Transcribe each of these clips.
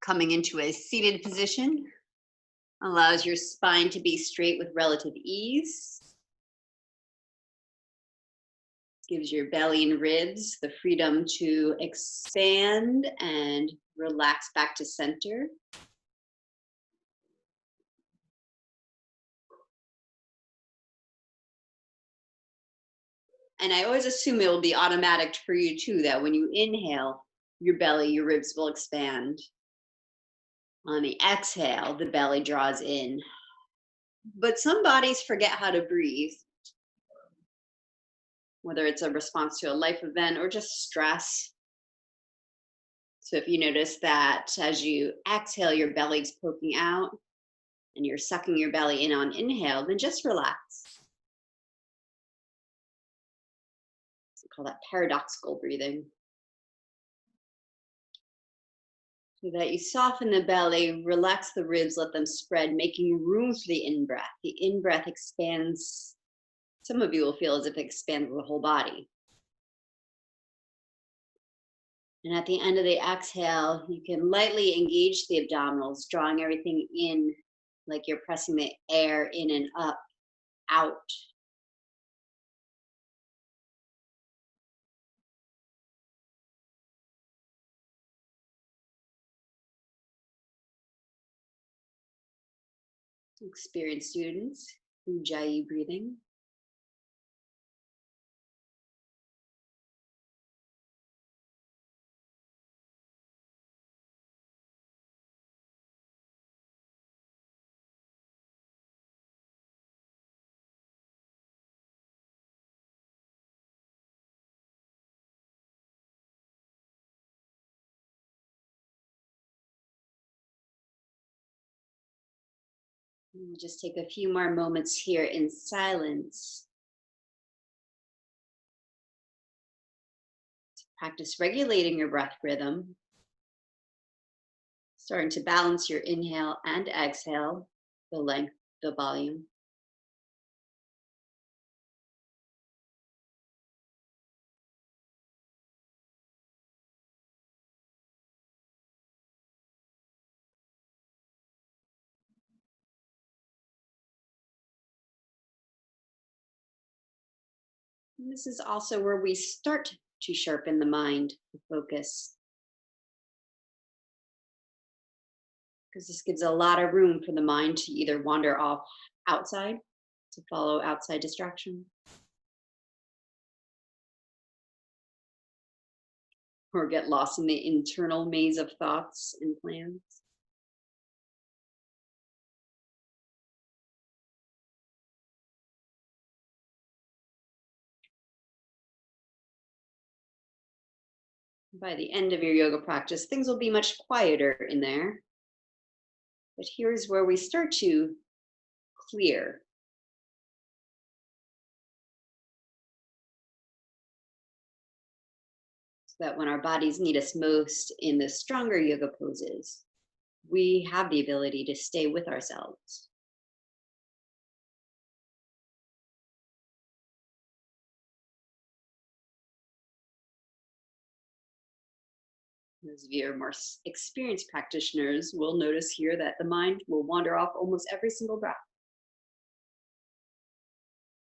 Coming into a seated position allows your spine to be straight with relative ease. Gives your belly and ribs the freedom to expand and relax back to center. And I always assume it will be automatic for you too, that when you inhale, your belly, your ribs will expand. On the exhale, the belly draws in. But some bodies forget how to breathe, whether it's a response to a life event or just stress. So if you notice that as you exhale, your belly's poking out and you're sucking your belly in on inhale, then just relax. We call that paradoxical breathing. So that you soften the belly, relax the ribs, let them spread, making room for the in-breath. The in-breath expands. Some of you will feel as if it expands the whole body. And at the end of the exhale, you can lightly engage the abdominals, drawing everything in like you're pressing the air in and up, out. Experienced students, Ujjayi breathing. We'll just take a few more moments here in silence. Practice regulating your breath rhythm. Starting to balance your inhale and exhale, the length, the volume. And this is also where we start to sharpen the mind, the focus. Because this gives a lot of room for the mind to either wander off outside, to follow outside distraction, or get lost in the internal maze of thoughts and plans. By the end of your yoga practice, things will be much quieter in there. But here's where we start to clear. So that when our bodies need us most in the stronger yoga poses, we have the ability to stay with ourselves. Those of you who are more experienced practitioners will notice here that the mind will wander off almost every single breath.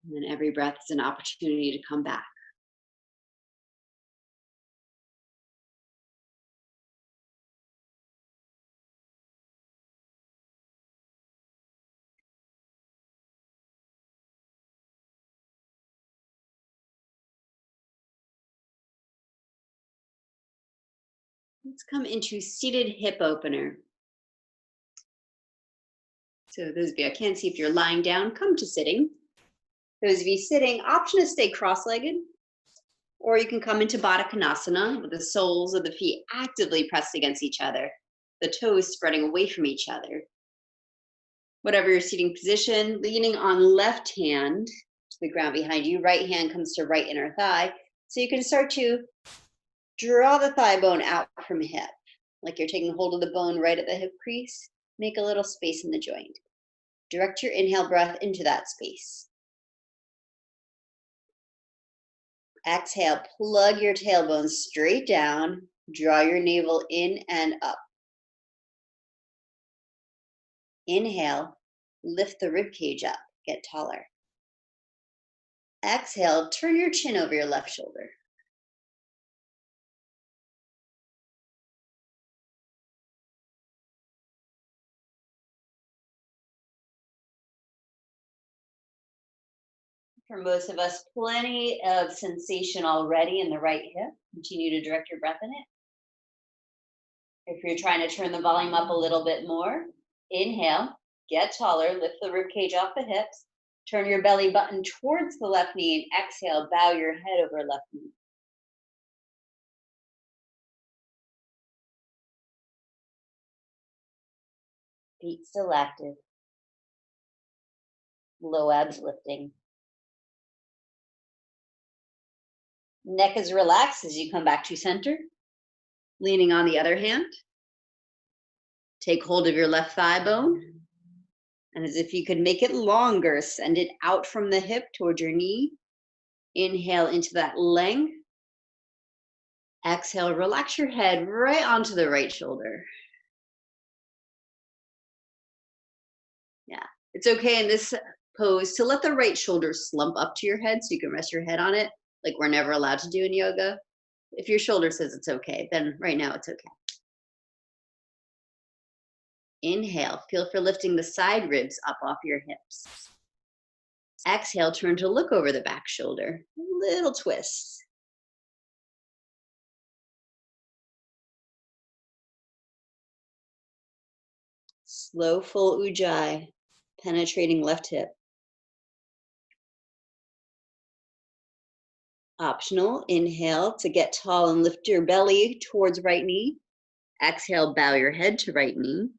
And then every breath is an opportunity to come back. Let's come into seated hip opener. So those of you, I can't see if you're lying down, come to sitting. Those of you sitting, option is stay cross-legged, or you can come into Baddha Konasana with the soles of the feet actively pressed against each other, the toes spreading away from each other. Whatever your seating position, leaning on left hand to the ground behind you, right hand comes to right inner thigh. So you can start to draw the thigh bone out from hip, like you're taking hold of the bone right at the hip crease. Make a little space in the joint. Direct your inhale breath into that space. Exhale, plug your tailbone straight down, draw your navel in and up. Inhale, lift the rib cage up, get taller. Exhale, turn your chin over your left shoulder. For most of us, plenty of sensation already in the right hip. Continue to direct your breath in it. If you're trying to turn the volume up a little bit more, inhale, get taller, lift the rib cage off the hips, turn your belly button towards the left knee, and exhale, bow your head over left knee. Feet still active. Low abs lifting. Neck is relaxed as you come back to center. Leaning on the other hand. Take hold of your left thigh bone. And as if you could make it longer, send it out from the hip towards your knee. Inhale into that length. Exhale, relax your head right onto the right shoulder. Yeah, it's okay in this pose to let the right shoulder slump up to your head so you can rest your head on it, like we're never allowed to do in yoga. If your shoulder says it's okay, then right now it's okay. Inhale, feel for lifting the side ribs up off your hips. Exhale, turn to look over the back shoulder. Little twist. Slow full ujjayi, penetrating left hip. Optional, inhale to get tall and lift your belly towards right knee. Exhale, bow your head to right knee.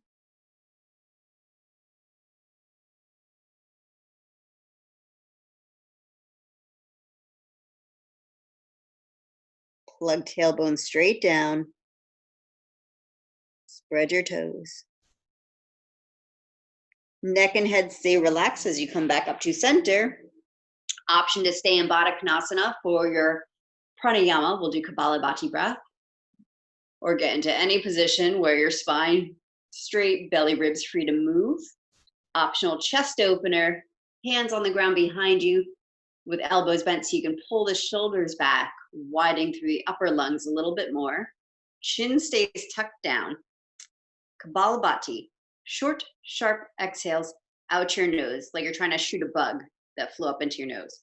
Plug tailbone straight down. Spread your toes. Neck and head stay relaxed as you come back up to center. Option to stay in Baddha Konasana for your pranayama. We'll do Kapalabhati breath. Or get into any position where your spine straight, belly ribs free to move. Optional chest opener, hands on the ground behind you with elbows bent so you can pull the shoulders back, widening through the upper lungs a little bit more. Chin stays tucked down. Kapalabhati, short, sharp exhales out your nose, like you're trying to shoot a bug that flew up into your nose.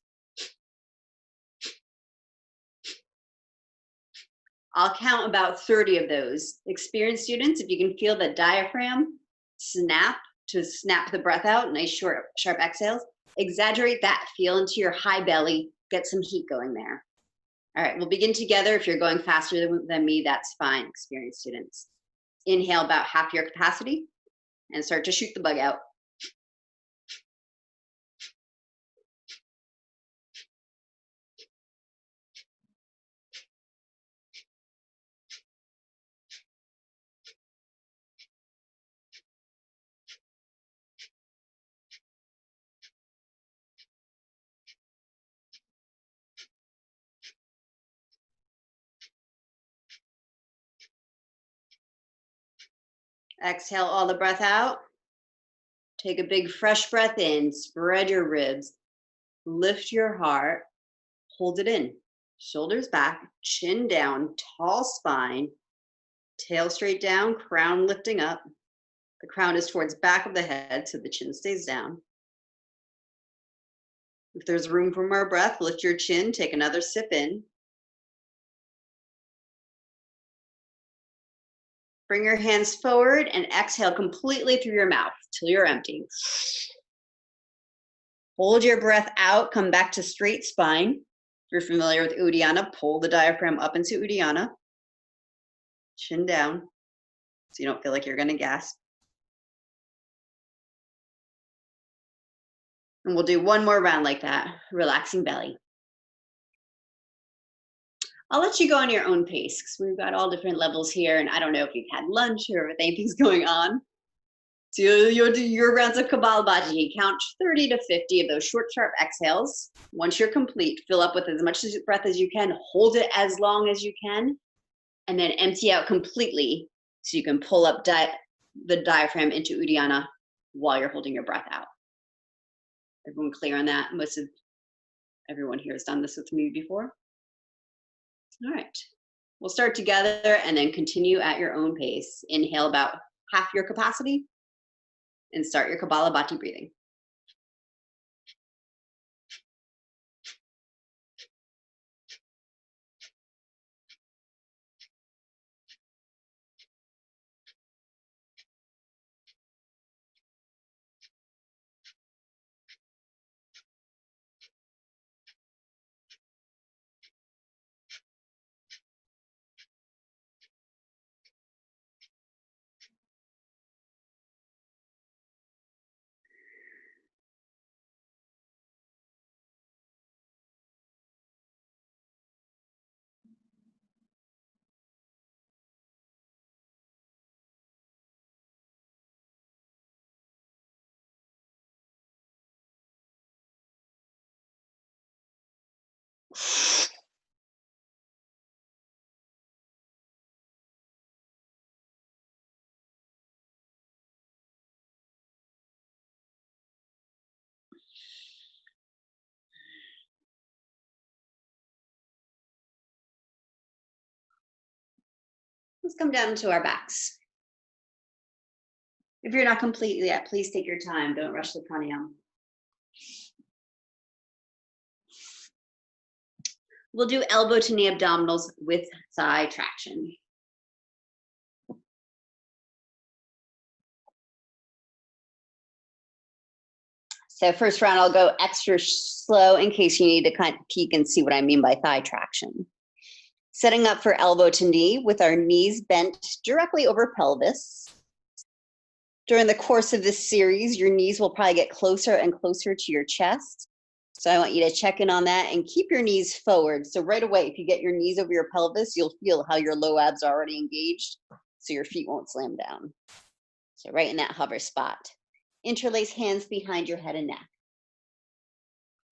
I'll count about 30 of those. Experienced students, if you can feel the diaphragm snap to snap the breath out, nice short, sharp exhales, exaggerate that, feel into your high belly, get some heat going there. All right, we'll begin together. If you're going faster than me, that's fine, experienced students. Inhale about half your capacity and start to shoot the bug out. Exhale all the breath out. Take a big fresh breath in, spread your ribs, lift your heart, hold it in. Shoulders back, chin down, tall spine, tail straight down, crown lifting up. The crown is towards back of the head, so the chin stays down. If there's room for more breath, lift your chin, take another sip in. Bring your hands forward and exhale completely through your mouth till you're empty. Hold your breath out, come back to straight spine. If you're familiar with Uddiyana, pull the diaphragm up into Uddiyana. Chin down, so you don't feel like you're gonna gasp. And we'll do one more round like that, relaxing belly. I'll let you go on your own pace because we've got all different levels here, and I don't know if you've had lunch or if anything's going on. So you'll do your rounds of Kapalabhati. Count 30 to 50 of those short, sharp exhales. Once you're complete, fill up with as much breath as you can, hold it as long as you can, and then empty out completely so you can pull up the diaphragm into Uddiyana while you're holding your breath out. Everyone clear on that? Most of everyone here has done this with me before. All right. We'll start together and then continue at your own pace. Inhale about half your capacity and start your Kapalabhati breathing. Let's come down to our backs. If you're not completely yet, please take your time. Don't rush the pranayama. We'll do elbow to knee abdominals with thigh traction. So first round, I'll go extra slow in case you need to kind of peek and see what I mean by thigh traction. Setting up for elbow to knee with our knees bent directly over pelvis. During the course of this series, your knees will probably get closer and closer to your chest. So I want you to check in on that and keep your knees forward. So right away, if you get your knees over your pelvis, you'll feel how your low abs are already engaged, so your feet won't slam down. So right in that hover spot. Interlace hands behind your head and neck.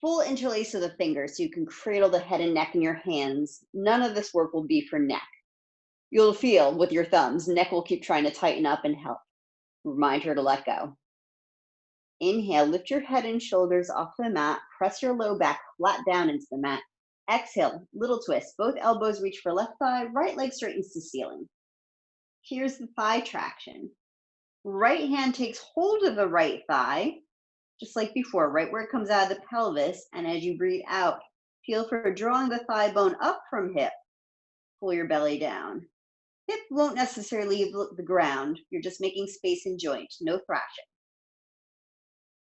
Full interlace of the fingers so you can cradle the head and neck in your hands. None of this work will be for neck. You'll feel with your thumbs, neck will keep trying to tighten up and help. Remind her to let go. Inhale, lift your head and shoulders off the mat. Press your low back flat down into the mat. Exhale, little twist. Both elbows reach for left thigh, right leg straightens to ceiling. Here's the thigh traction. Right hand takes hold of the right thigh, just like before, right where it comes out of the pelvis. And as you breathe out, feel for drawing the thigh bone up from hip. Pull your belly down. Hip won't necessarily leave the ground. You're just making space in joint, no thrashing.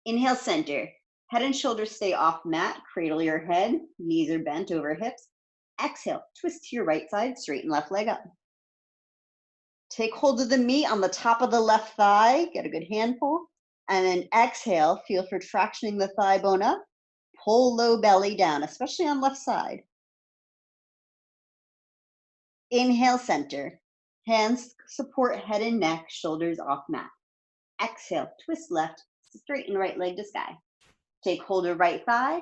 Inhale, center. Head and shoulders stay off mat. Cradle your head. Knees are bent over hips. Exhale, twist to your right side, straighten left leg up. Take hold of the meat on the top of the left thigh. Get a good handful. And then exhale, feel for tractioning the thigh bone up. Pull low belly down, especially on left side. Inhale, center. Hands support head and neck, shoulders off mat. Exhale, twist left, straighten right leg to sky. Take hold of right thigh.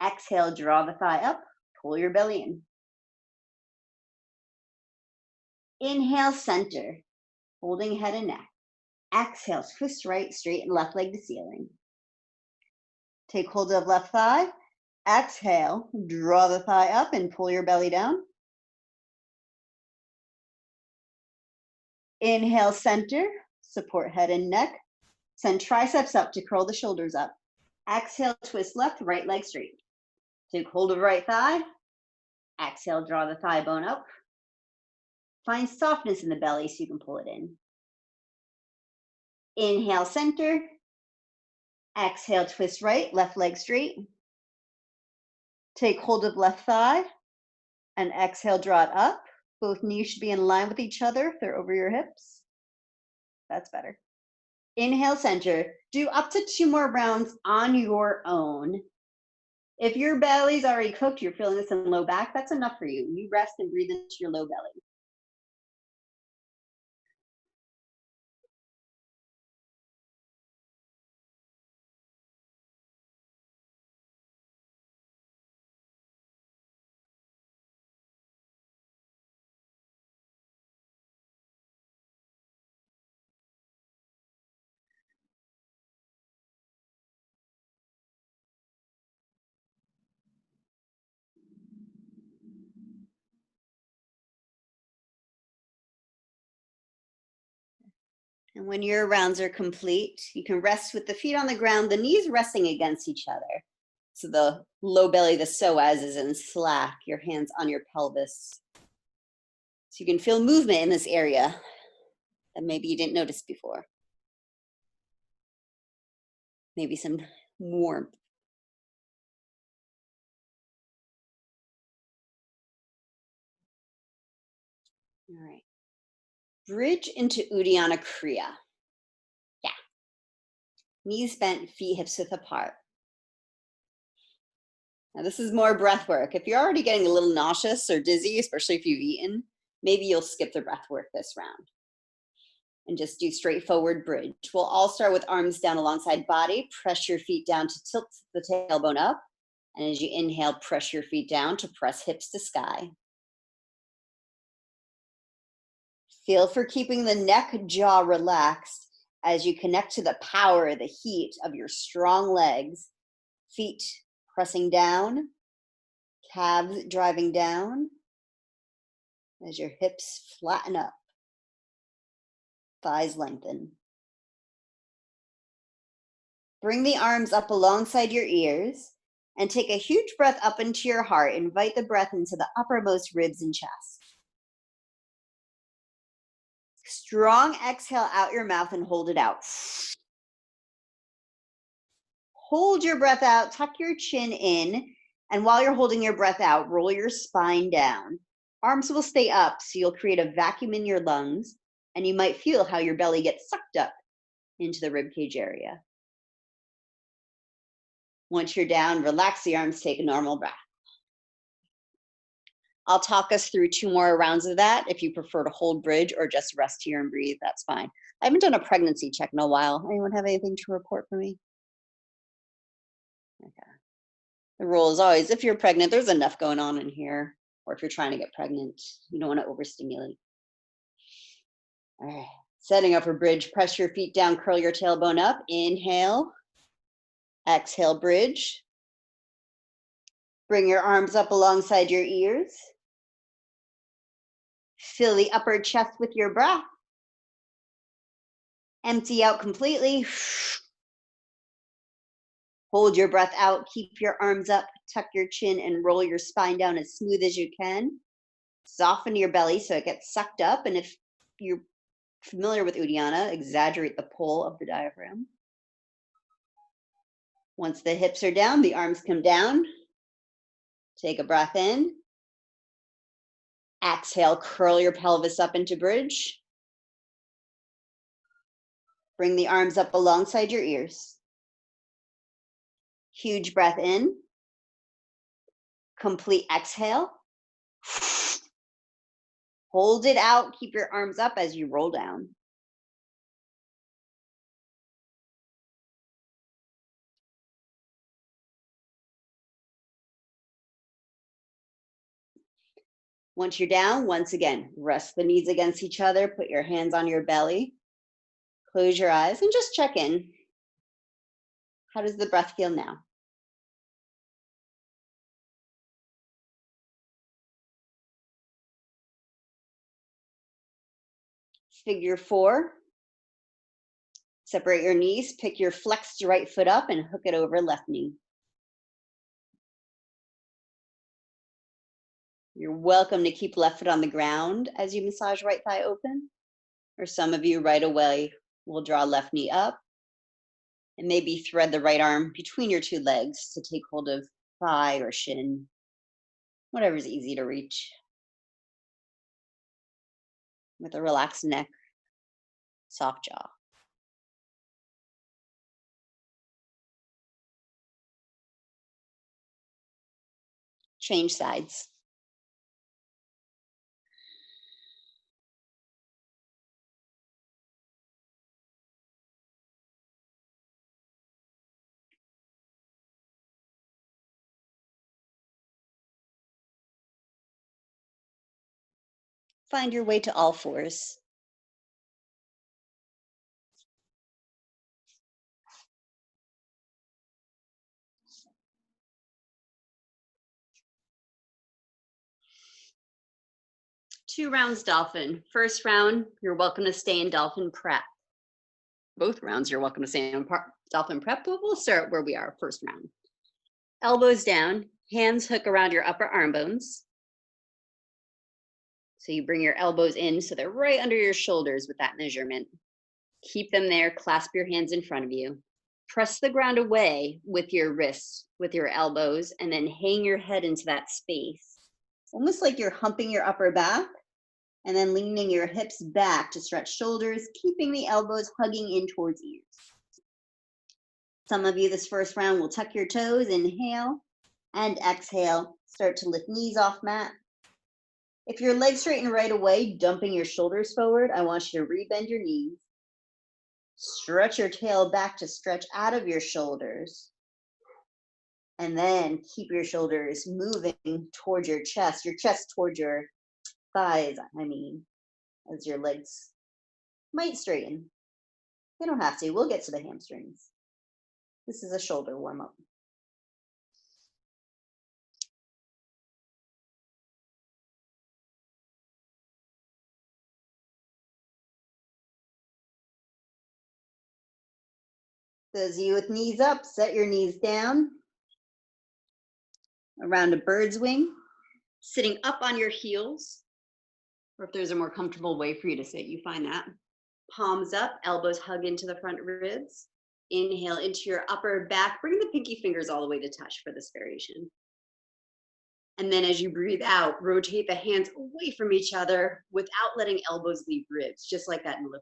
Exhale, draw the thigh up, pull your belly in. Inhale, center, holding head and neck. Exhale, twist right, straighten left leg to ceiling. Take hold of left thigh. Exhale, draw the thigh up and pull your belly down. Inhale, center, support head and neck. Send triceps up to curl the shoulders up. Exhale, twist left, right leg straight. Take hold of right thigh. Exhale, draw the thigh bone up. Find softness in the belly so you can pull it in. Inhale, center. Exhale, twist right, left leg straight. Take hold of left thigh and exhale, draw it up. Both knees should be in line with each other if they're over your hips. That's better. Inhale, center. Do up to 2 more rounds on your own. If your belly's already cooked, you're feeling this in low back, that's enough for you. You rest and breathe into your low belly. And when your rounds are complete, you can rest with the feet on the ground, the knees resting against each other. So the low belly, the psoas, is in slack, your hands on your pelvis. So you can feel movement in this area that maybe you didn't notice before. Maybe some warmth. All right. Bridge into Uddiyana Kriya. Yeah. Knees bent, feet hips width apart. Now this is more breath work. If you're already getting a little nauseous or dizzy, especially if you've eaten, maybe you'll skip the breath work this round and just do straightforward bridge. We'll all start with arms down alongside body. Press your feet down to tilt the tailbone up. And as you inhale, press your feet down to press hips to sky. Feel for keeping the neck, jaw relaxed as you connect to the power, the heat of your strong legs. Feet pressing down, calves driving down as your hips flatten up, thighs lengthen. Bring the arms up alongside your ears and take a huge breath up into your heart. Invite the breath into the uppermost ribs and chest. Strong exhale out your mouth and hold it out. Hold your breath out, tuck your chin in, and while you're holding your breath out, roll your spine down. Arms will stay up, so you'll create a vacuum in your lungs, and you might feel how your belly gets sucked up into the ribcage area. Once you're down, relax the arms, take a normal breath. I'll talk us through 2 more rounds of that. If you prefer to hold bridge or just rest here and breathe, that's fine. I haven't done a pregnancy check in a while. Anyone have anything to report for me? Okay. The rule is always, if you're pregnant, there's enough going on in here. Or if you're trying to get pregnant, you don't want to overstimulate. All right. Setting up for bridge, press your feet down, curl your tailbone up. Inhale. Exhale, bridge. Bring your arms up alongside your ears. Fill the upper chest with your breath. Empty out completely. Hold your breath out. Keep your arms up. Tuck your chin and roll your spine down as smooth as you can. Soften your belly so it gets sucked up. And if you're familiar with Uddiyana, exaggerate the pull of the diaphragm. Once the hips are down, the arms come down. Take a breath in. Exhale, curl your pelvis up into bridge. Bring the arms up alongside your ears. Huge breath in. Complete exhale. Hold it out. Keep your arms up as you roll down. Once you're down, once again, rest the knees against each other. Put your hands on your belly. Close your eyes and just check in. How does the breath feel now? Figure 4. Separate your knees, pick your flexed right foot up and hook it over left knee. You're welcome to keep left foot on the ground as you massage right thigh open. Or some of you right away will draw left knee up and maybe thread the right arm between your 2 legs to take hold of thigh or shin, whatever's easy to reach. With a relaxed neck, soft jaw. Change sides. Find your way to all fours. Two rounds dolphin. First round, you're welcome to stay in dolphin prep. both rounds, you're welcome to stay on dolphin prep, but we'll start where we are first round. Elbows down, hands hook around your upper arm bones. So you bring your elbows in so they're right under your shoulders with that measurement. Keep them there, clasp your hands in front of you. Press the ground away with your wrists, with your elbows, and then hang your head into that space. Almost like you're humping your upper back and then leaning your hips back to stretch shoulders, keeping the elbows hugging in towards ears. Some of you this first round will tuck your toes, inhale, and exhale. Start to lift knees off mat. If your legs straighten right away, dumping your shoulders forward, I want you to rebend your knees. Stretch your tail back to stretch out of your shoulders. And then keep your shoulders moving towards your chest towards your thighs, as your legs might straighten. They don't have to. We'll get to the hamstrings. This is a shoulder warm-up. Those of you with knees up, set your knees down around a bird's wing, sitting up on your heels, or if there's a more comfortable way for you to sit, you find that. Palms up, elbows hug into the front ribs. Inhale into your upper back. Bring the pinky fingers all the way to touch for this variation. And then as you breathe out, rotate the hands away from each other without letting elbows leave ribs, just like that in lip.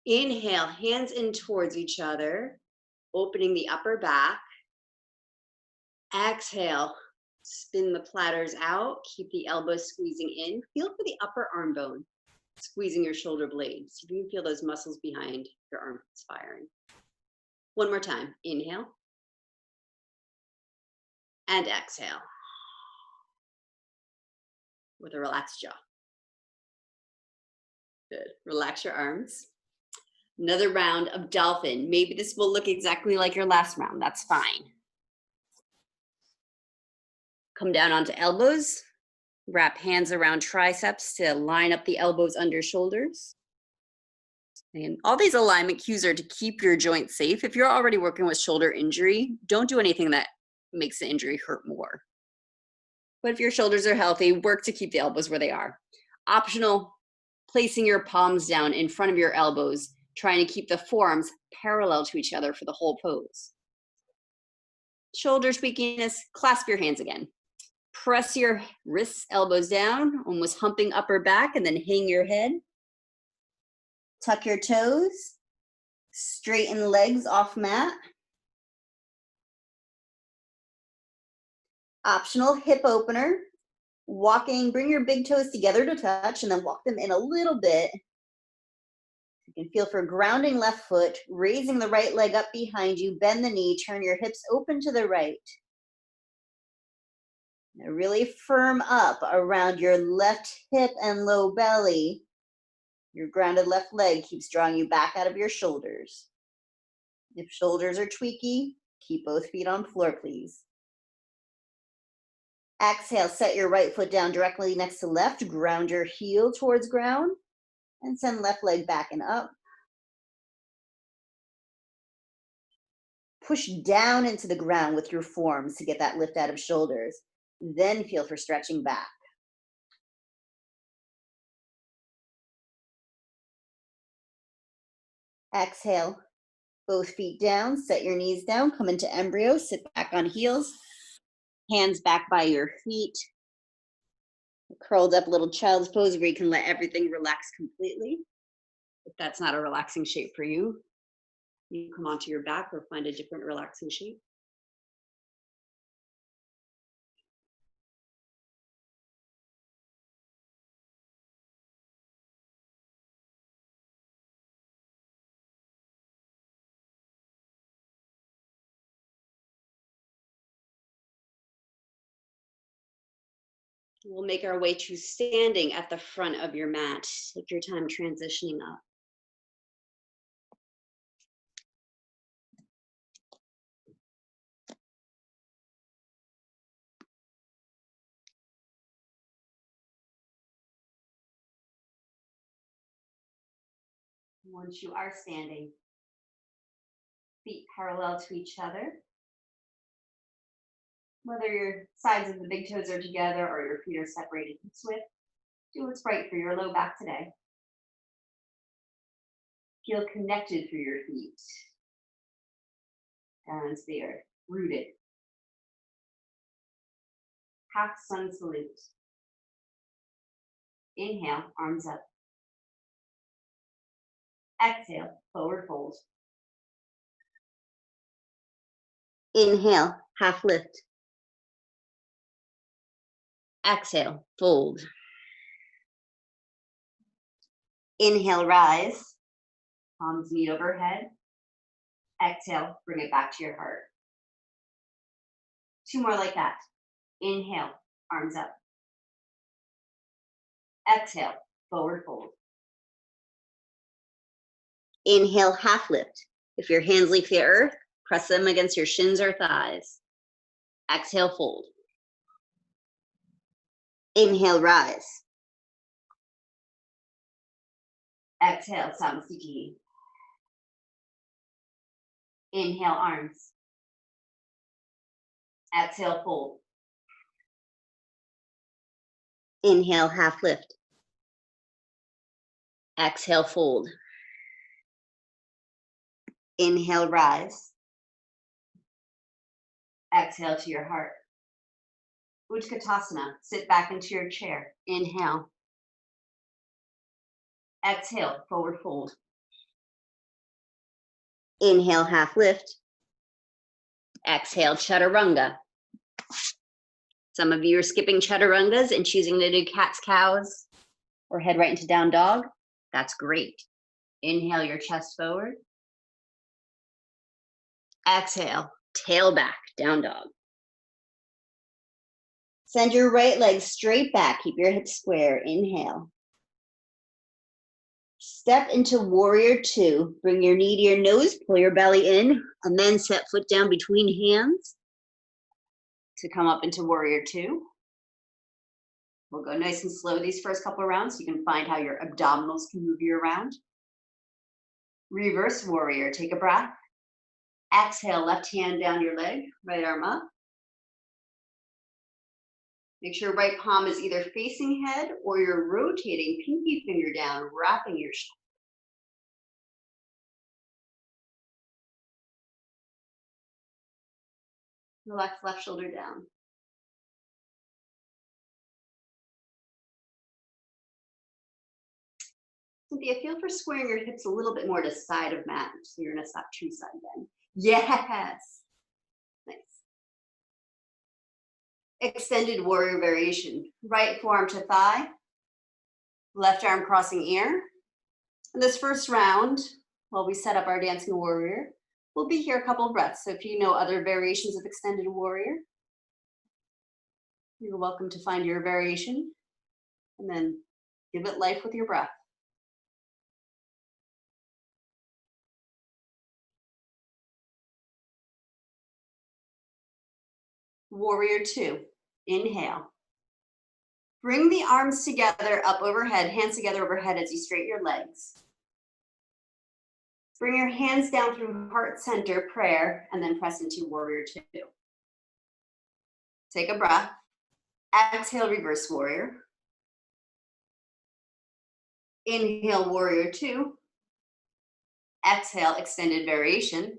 Inhale, hands in towards each other, opening the upper back. Exhale, spin the platters out, keep the elbows squeezing in. Feel for the upper arm bone, squeezing your shoulder blades. So you can feel those muscles behind your armpits firing. One more time, inhale. And exhale. With a relaxed jaw. Good, relax your arms. Another round of dolphin. Maybe this will look exactly like your last round, that's fine. Come down onto elbows. Wrap hands around triceps to line up the elbows under shoulders. And all these alignment cues are to keep your joints safe. If you're already working with shoulder injury, don't do anything that makes the injury hurt more. But if your shoulders are healthy, work to keep the elbows where they are. Optional, placing your palms down in front of your elbows, trying to keep the forearms parallel to each other for the whole pose. Shoulder tweakiness, clasp your hands again. Press your wrists, elbows down, almost humping upper back, and then hang your head. Tuck your toes, straighten legs off mat. Optional hip opener, walking, bring your big toes together to touch and then walk them in a little bit. You can feel for grounding left foot, raising the right leg up behind you, bend the knee, turn your hips open to the right. Now really firm up around your left hip and low belly. Your grounded left leg keeps drawing you back out of your shoulders. If shoulders are tweaky, keep both feet on floor, please. Exhale, set your right foot down directly next to left, ground your heel towards ground, and send left leg back and up. Push down into the ground with your forearms to get that lift out of shoulders. Then feel for stretching back. Exhale, both feet down, set your knees down, come into embryo, sit back on heels, hands back by your feet. Curled up little child's pose where you can let everything relax completely. If that's not a relaxing shape for you, you come onto your back or find a different relaxing shape. We'll make our way to standing at the front of your mat. Take your time transitioning up. Once you are standing, feet parallel to each other. Whether your sides of the big toes are together or your feet are separated hips width, do what's right for your low back today. Feel connected through your feet. Down into the earth, rooted. Half sun salute. Inhale, arms up. Exhale, forward fold. Inhale, half lift. Exhale, fold. Inhale, rise. Palms meet overhead. Exhale, bring it back to your heart. 2 more like that. Inhale, arms up. Exhale, forward fold. Inhale, half lift. If your hands leave the earth, press them against your shins or thighs. Exhale, fold. Inhale, rise. Exhale, Samasthiti. Inhale, arms. Exhale, fold. Inhale, half lift. Exhale, fold. Inhale, rise. Exhale to your heart. Utkatasana, sit back into your chair. Inhale. Exhale, forward fold. Inhale, half lift. Exhale, chaturanga. Some of you are skipping chaturangas and choosing to do cats, cows, or head right into down dog. That's great. Inhale your chest forward. Exhale, tail back, down dog. Send your right leg straight back. Keep your hips square. Inhale. Step into warrior 2. Bring your knee to your nose, pull your belly in, and then set foot down between hands to come up into warrior 2. We'll go nice and slow these first couple of rounds so you can find how your abdominals can move you around. Reverse warrior, take a breath. Exhale, left hand down your leg, right arm up. Make sure right palm is either facing head or you're rotating pinky finger down, wrapping your shoulder. Relax left shoulder down. Cynthia, feel for squaring your hips a little bit more to side of mat, so you're in a true side bend. Yes. Nice. Extended warrior variation. Right forearm to thigh, left arm crossing ear. In this first round, while we set up our dancing warrior, we'll be here a couple of breaths. So if you know other variations of extended warrior, you're welcome to find your variation and then give it life with your breath. Warrior 2, inhale. Bring the arms together up overhead, hands together overhead as you straighten your legs. Bring your hands down through heart center, prayer, and then press into warrior 2. Take a breath. Exhale, reverse warrior. Inhale, warrior 2. Exhale, extended variation.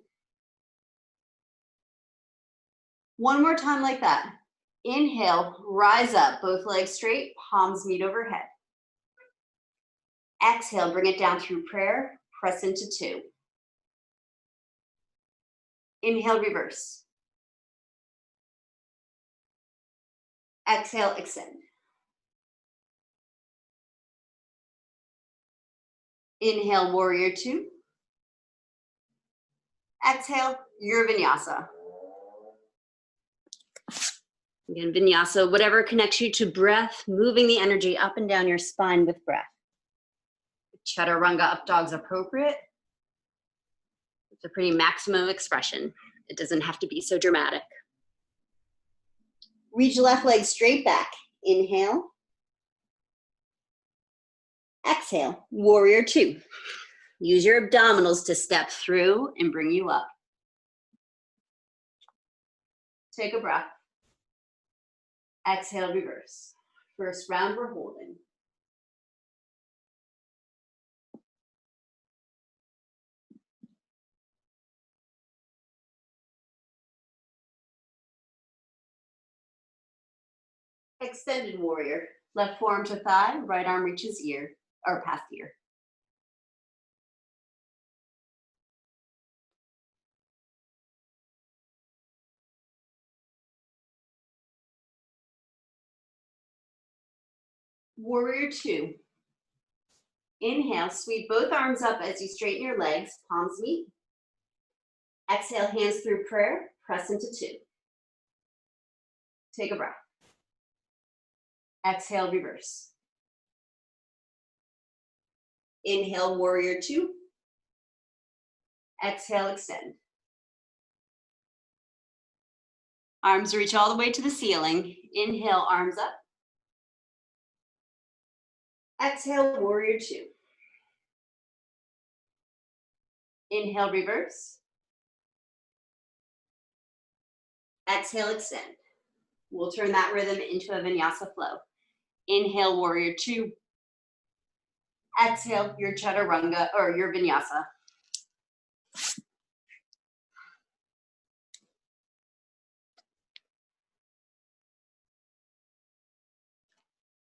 One more time like that. Inhale, rise up, both legs straight, palms meet overhead. Exhale, bring it down through prayer, press into 2. Inhale, reverse. Exhale, extend. Inhale, warrior 2. Exhale, your vinyasa. Again, vinyasa, whatever connects you to breath, moving the energy up and down your spine with breath. Chaturanga up dog's appropriate. It's a pretty maximum expression. It doesn't have to be so dramatic. Reach left leg straight back. Inhale. Exhale, warrior 2. Use your abdominals to step through and bring you up. Take a breath. Exhale, reverse. First round, we're holding. Extended warrior. Left forearm to thigh, right arm reaches ear, or past ear. Warrior two. Inhale, sweep both arms up as you straighten your legs, palms meet. Exhale, hands through prayer, press into two. Take a breath. Exhale, reverse. Inhale, warrior two. Exhale, extend. Arms reach all the way to the ceiling. Inhale, arms up. Exhale, warrior two. Inhale, reverse. Exhale, extend. We'll turn that rhythm into a vinyasa flow. Inhale, warrior two. Exhale, your chaturanga or your vinyasa.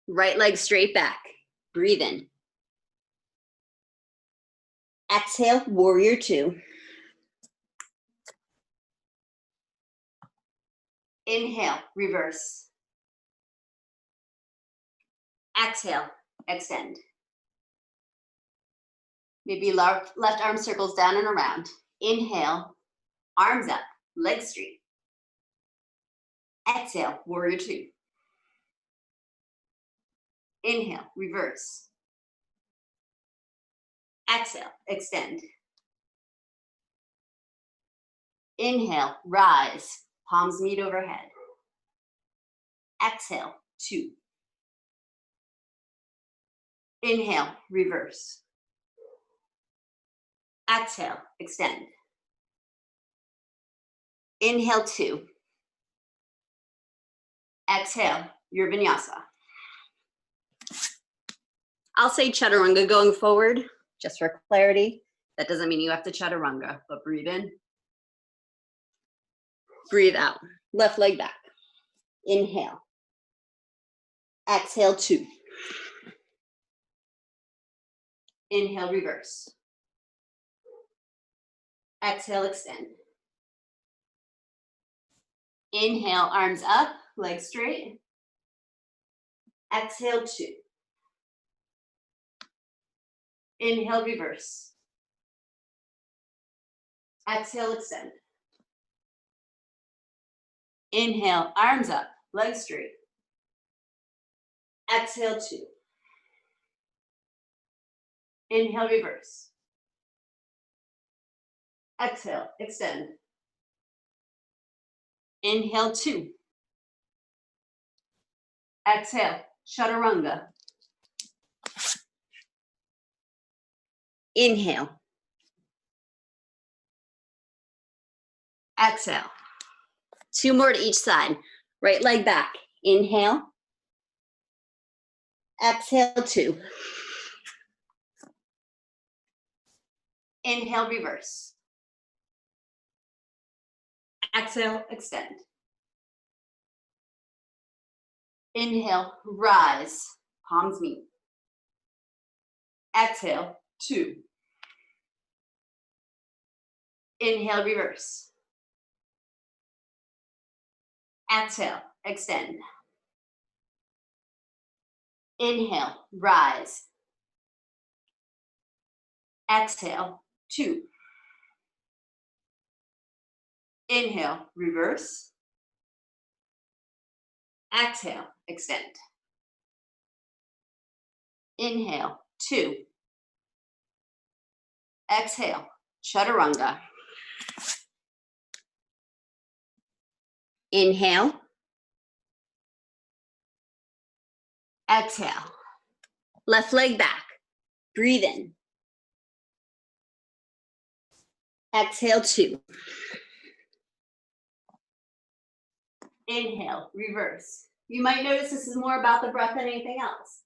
Right leg straight back. Breathe in. Exhale, warrior two. Inhale, reverse. Exhale, extend. Maybe left arm circles down and around. Inhale, arms up, legs straight. Exhale, warrior two. Inhale, reverse. Exhale, extend. Inhale, rise, palms meet overhead. Exhale, two. Inhale, reverse. Exhale, extend. Inhale, two. Exhale, your vinyasa. I'll say chaturanga going forward, just for clarity. That doesn't mean you have to chaturanga, but breathe in. Breathe out. Left leg back. Inhale. Exhale, two. Inhale, reverse. Exhale, extend. Inhale, arms up, legs straight. Exhale, two. Inhale, reverse. Exhale, extend. Inhale, arms up, legs straight. Exhale, two. Inhale, reverse. Exhale, extend. Inhale, two. Exhale, chaturanga. Inhale. Exhale. Two more to each side. Right leg back. Inhale. Exhale, two. Inhale, reverse. Exhale, extend. Inhale, rise, palms meet. Exhale, two. Inhale, reverse. Exhale, extend. Inhale, rise. Exhale, two. Inhale, reverse. Exhale, extend. Inhale, two. Exhale, chaturanga. Inhale. Exhale. Left leg back. Breathe in. Exhale, 2. Inhale, reverse. You might notice this is more about the breath than anything else.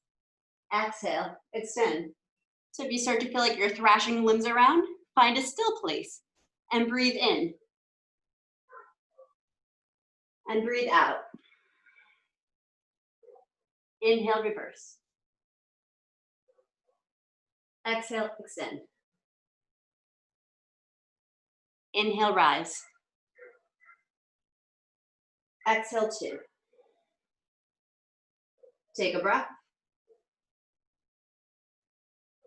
Exhale, extend. So if you start to feel like you're thrashing limbs around, find a still place and breathe in. And breathe out. Inhale, reverse. Exhale, extend. Inhale, rise. Exhale, 2. Take a breath.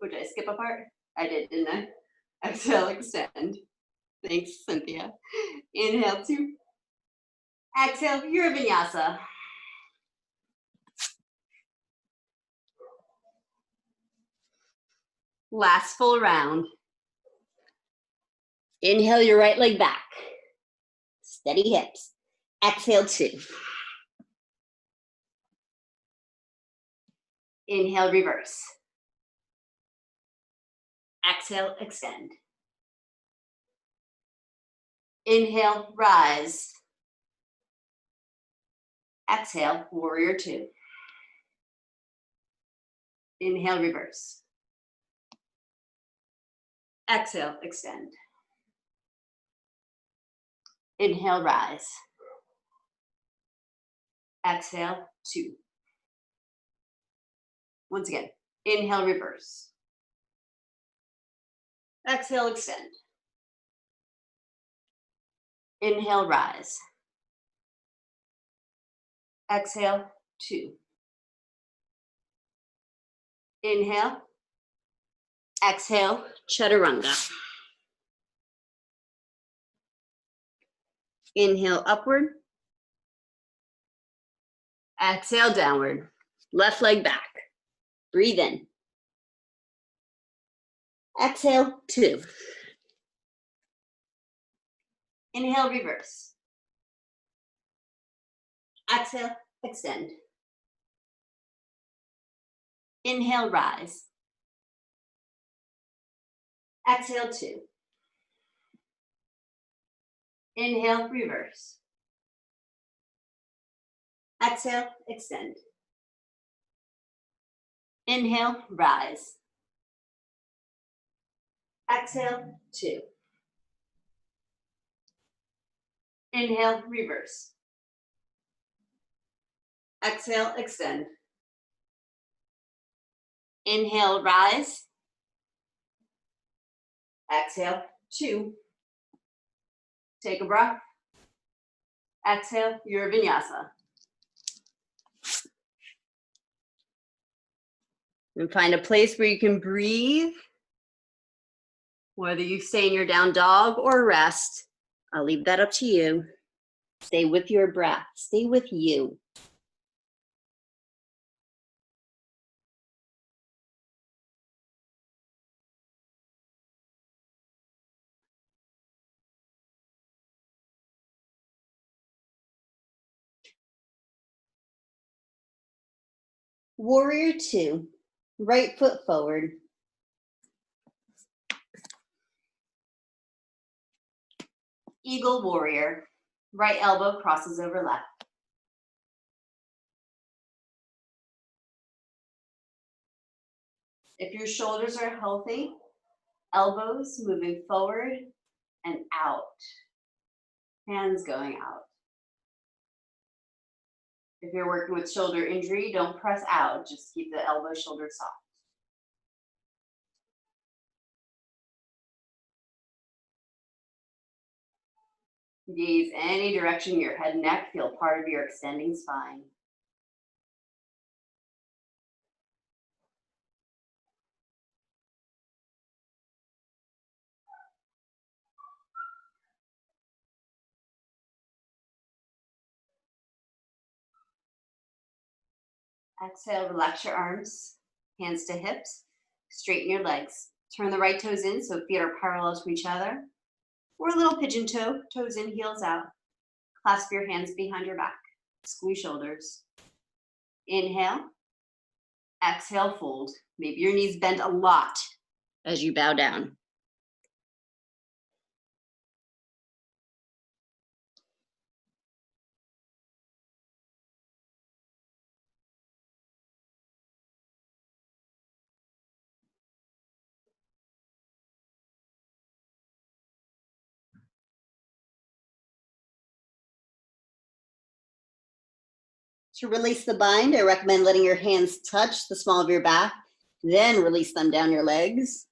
Or did I skip a part? I did, didn't I? Exhale, extend. Thanks, Cynthia. Inhale, 2. Exhale, your vinyasa. Last full round. Inhale your right leg back. Steady hips. Exhale, 2. Inhale, reverse. Exhale, extend. Inhale, rise. Exhale, warrior 2. Inhale, reverse. Exhale, extend. Inhale, rise. Exhale, 2. Once again, inhale, reverse. Exhale, extend. Inhale, rise. Exhale, 2. Inhale. Exhale, chaturanga. Inhale, upward. Exhale, downward. Left leg back. Breathe in. Exhale, 2. Inhale, reverse. Exhale, extend. Inhale, rise. Exhale, 2. Inhale, reverse. Exhale, extend. Inhale, rise. Exhale, 2. Inhale, reverse. Exhale, extend. Inhale, rise. Exhale, 2. Take a breath. Exhale, your vinyasa. And find a place where you can breathe. Whether you stay in your down dog or rest, I'll leave that up to you. Stay with your breath. Stay with you. Warrior 2, right foot forward. Eagle warrior, right elbow crosses over left. If your shoulders are healthy, elbows moving forward and out. Hands going out. If you're working with shoulder injury, don't press out, just keep the elbow shoulder soft. Gaze any direction, your head and neck feel part of your extending spine. Exhale, relax your arms, hands to hips, straighten your legs. Turn the right toes in so feet are parallel to each other. Or a little pigeon toe, toes in, heels out. Clasp your hands behind your back. Squeeze shoulders. Inhale. Exhale, fold. Maybe your knees bend a lot as you bow down. To release the bind, I recommend letting your hands touch the small of your back, then release them down your legs.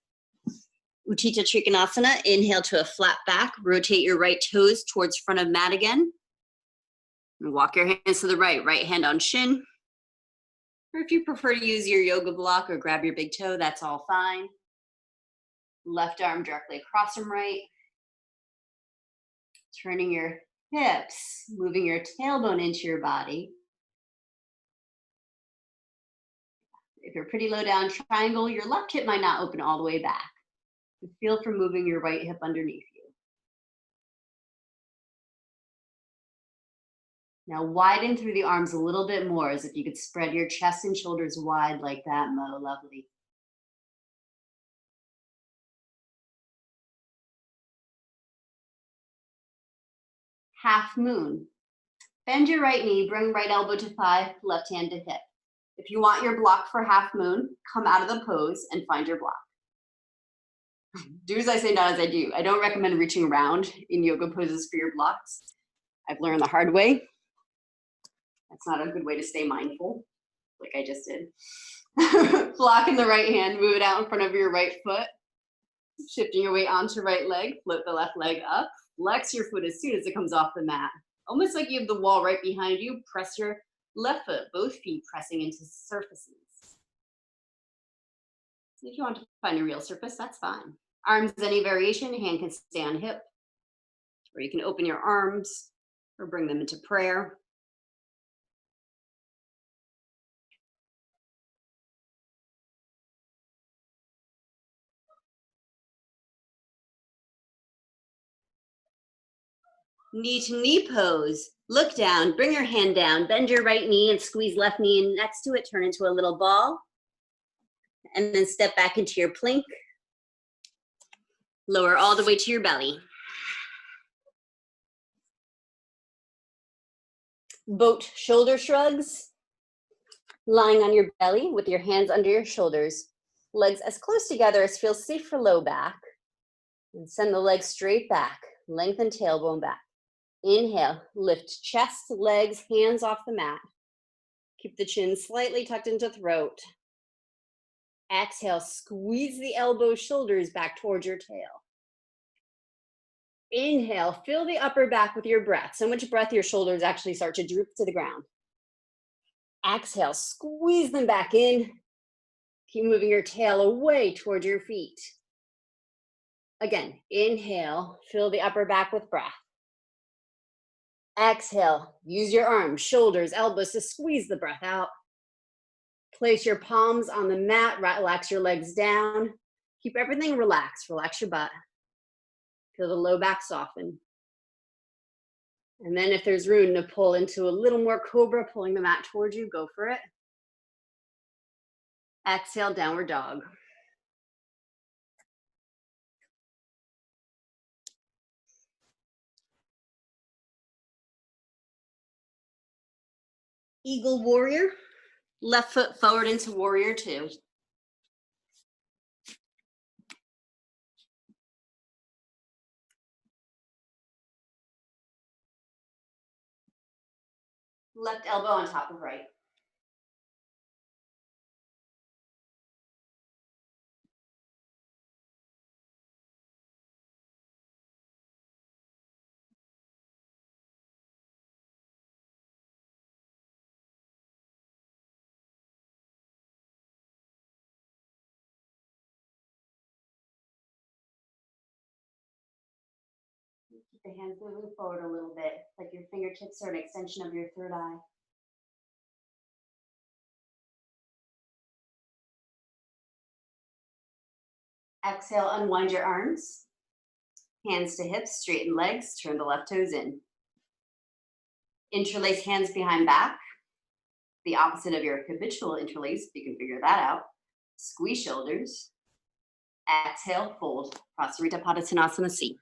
Utthita Trikonasana, inhale to a flat back, rotate your right toes towards front of mat again. And walk your hands to the right hand on shin. Or if you prefer to use your yoga block or grab your big toe, that's all fine. Left arm directly across from right. Turning your hips, moving your tailbone into your body. If you're pretty low down triangle, your left hip might not open all the way back. Feel for moving your right hip underneath you. Now widen through the arms a little bit more, as if you could spread your chest and shoulders wide like that, Mo. Lovely. Half moon. Bend your right knee, bring right elbow to thigh, left hand to hip. If you want your block for half moon, come out of the pose and find your block. Do as I say, not as I do. I don't recommend reaching around in yoga poses for your blocks. I've learned the hard way. That's not a good way to stay mindful, like I just did. Block in the right hand, move it out in front of your right foot. Shifting your weight onto right leg, flip the left leg up. Flex your foot as soon as it comes off the mat. Almost like you have the wall right behind you, press your left foot, both feet pressing into surfaces. If you want to find a real surface, that's fine. Arms, any variation, hand can stay on hip, or you can open your arms or bring them into prayer. Knee to knee pose. Look down, bring your hand down, bend your right knee and squeeze left knee in next to it, turn into a little ball. And then step back into your plank. Lower all the way to your belly. Boat shoulder shrugs. Lying on your belly with your hands under your shoulders. Legs as close together as feels safe for low back. And send the legs straight back. Lengthen tailbone back. Inhale, lift chest, legs, hands off the mat. Keep the chin slightly tucked into throat. Exhale, squeeze the elbows, shoulders back towards your tail. Inhale, fill the upper back with your breath. So much breath, your shoulders actually start to droop to the ground. Exhale, squeeze them back in. Keep moving your tail away towards your feet. Again, inhale, fill the upper back with breath. Exhale, use your arms, shoulders, elbows to squeeze the breath out. Place your palms on the mat, relax your legs down. Keep everything relaxed, relax your butt. Feel the low back soften. And then if there's room to pull into a little more cobra, pulling the mat towards you, go for it. Exhale, downward dog. Eagle warrior. Left foot forward into warrior two. Left elbow on top of right. Keep the hands moving forward a little bit, like your fingertips are an extension of your third eye. Exhale, unwind your arms. Hands to hips, straighten legs, turn the left toes in. Interlace hands behind back. The opposite of your habitual interlace, if you can figure that out. Squeeze shoulders. Exhale, fold. Prasarita Padasana C.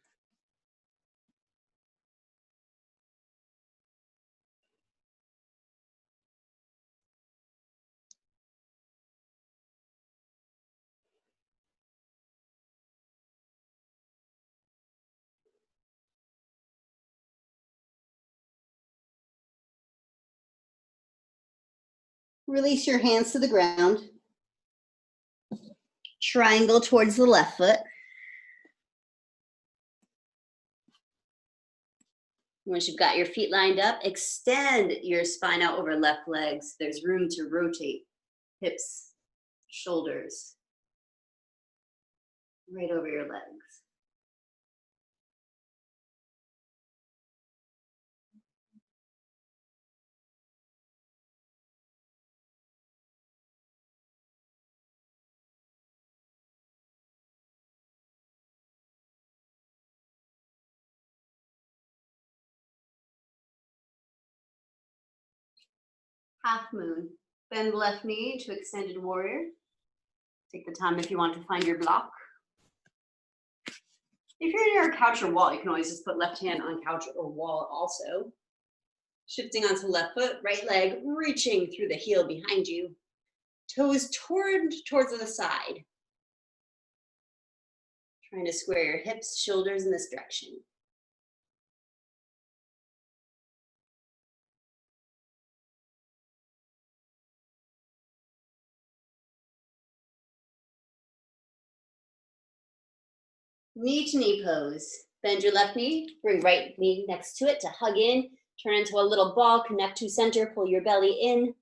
Release your hands to the ground. Triangle towards the left foot. Once you've got your feet lined up, extend your spine out over left legs. There's room to rotate hips, shoulders, right over your legs. Half moon. Bend the left knee to extended warrior. Take the time if you want to find your block. If you're near a couch or wall, you can always just put left hand on couch or wall also. Shifting onto left foot, right leg reaching through the heel behind you. Toes towards the side. Trying to square your hips, shoulders in this direction. Knee to knee pose. Bend your left knee, bring right knee next to it to hug in. Turn into a little ball, connect to center, pull your belly in.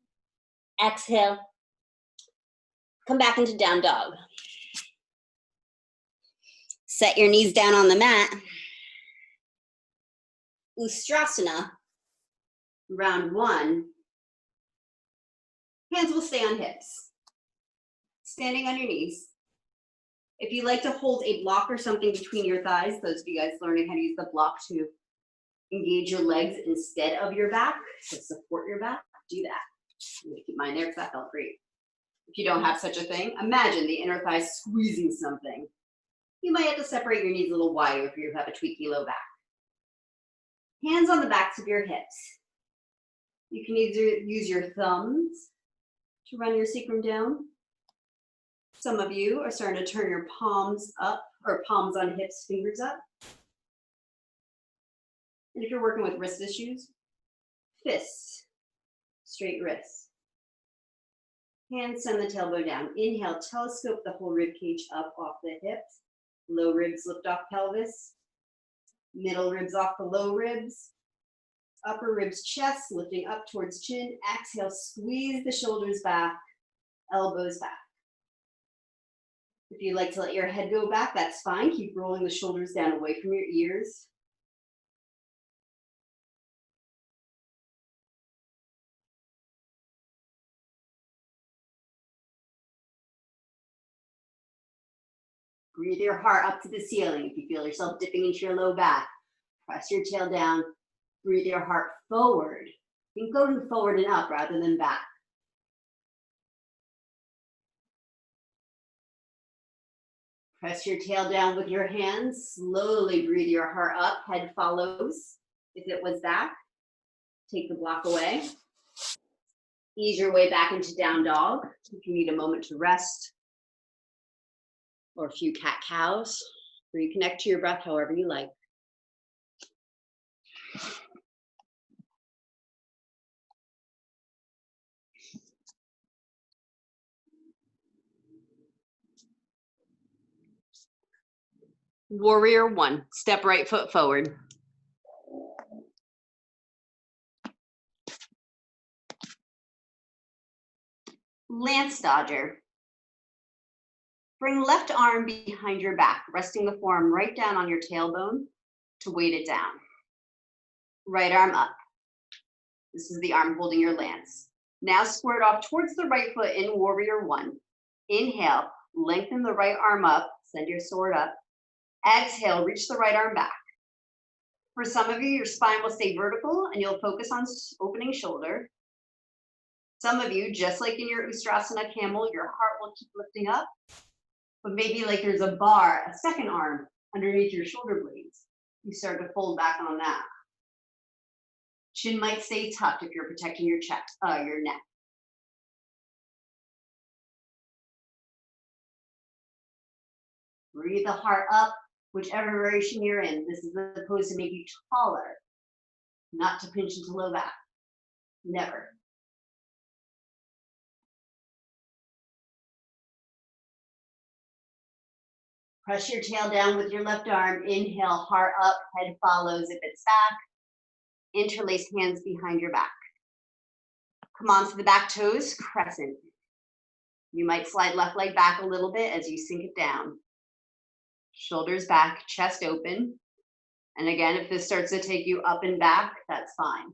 Exhale. Come back into down dog. Set your knees down on the mat. Ustrasana, round one. Hands will stay on hips. Standing on your knees. If you like to hold a block or something between your thighs, those of you guys learning how to use the block to engage your legs instead of your back, to support your back, do that. I'm gonna keep mine there because that felt great. If you don't have such a thing, imagine the inner thigh squeezing something. You might have to separate your knees a little wider if you have a tweaky low back. Hands on the backs of your hips. You can either use your thumbs to run your sacrum down. Some of you are starting to turn your palms up, or palms on hips, fingers up. And if you're working with wrist issues, fists, straight wrists. Hands send the tailbone down. Inhale, telescope the whole rib cage up off the hips. Low ribs lift off pelvis. Middle ribs off the low ribs. Upper ribs, chest, lifting up towards chin. Exhale, squeeze the shoulders back, elbows back. If you'd like to let your head go back, that's fine. Keep rolling the shoulders down away from your ears. Breathe your heart up to the ceiling. If you feel yourself dipping into your low back, press your tail down. Breathe your heart forward. You can go forward and up rather than back. Press your tail down with your hands. Slowly breathe your heart up. Head follows. If it was back, take the block away. Ease your way back into down dog. If you need a moment to rest, or a few cat cows, reconnect to your breath however you like. Warrior one, step right foot forward. Lance Dodger. Bring left arm behind your back, resting the forearm right down on your tailbone to weight it down. Right arm up. This is the arm holding your lance. Now squared off towards the right foot in warrior one. Inhale, lengthen the right arm up, send your sword up. Exhale, reach the right arm back. For some of you, your spine will stay vertical and you'll focus on opening shoulder. Some of you, just like in your Ustrasana camel, your heart will keep lifting up, but maybe like there's a bar, a second arm underneath your shoulder blades. You start to fold back on that. Chin might stay tucked if you're protecting your chest, your neck. Breathe the heart up, whichever variation you're in. This is supposed to make you taller, not to pinch into low back. Never. Press your tail down with your left arm. Inhale, heart up, head follows if it's back. Interlace hands behind your back. Come on to the back toes, crescent. You might slide left leg back a little bit as you sink it down. Shoulders back, chest open. And again, if this starts to take you up and back, that's fine.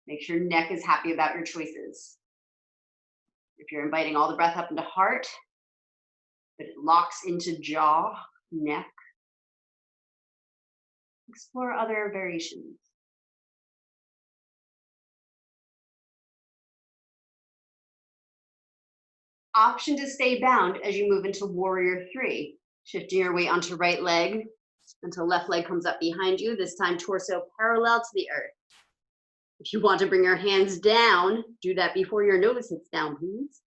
Make sure neck is happy about your choices. If you're inviting all the breath up into heart, but it locks into jaw, neck, explore other variations. Option to stay bound as you move into warrior three. Shifting your weight onto right leg until left leg comes up behind you, this time torso parallel to the earth. If you want to bring your hands down, do that before your nose hits down, please.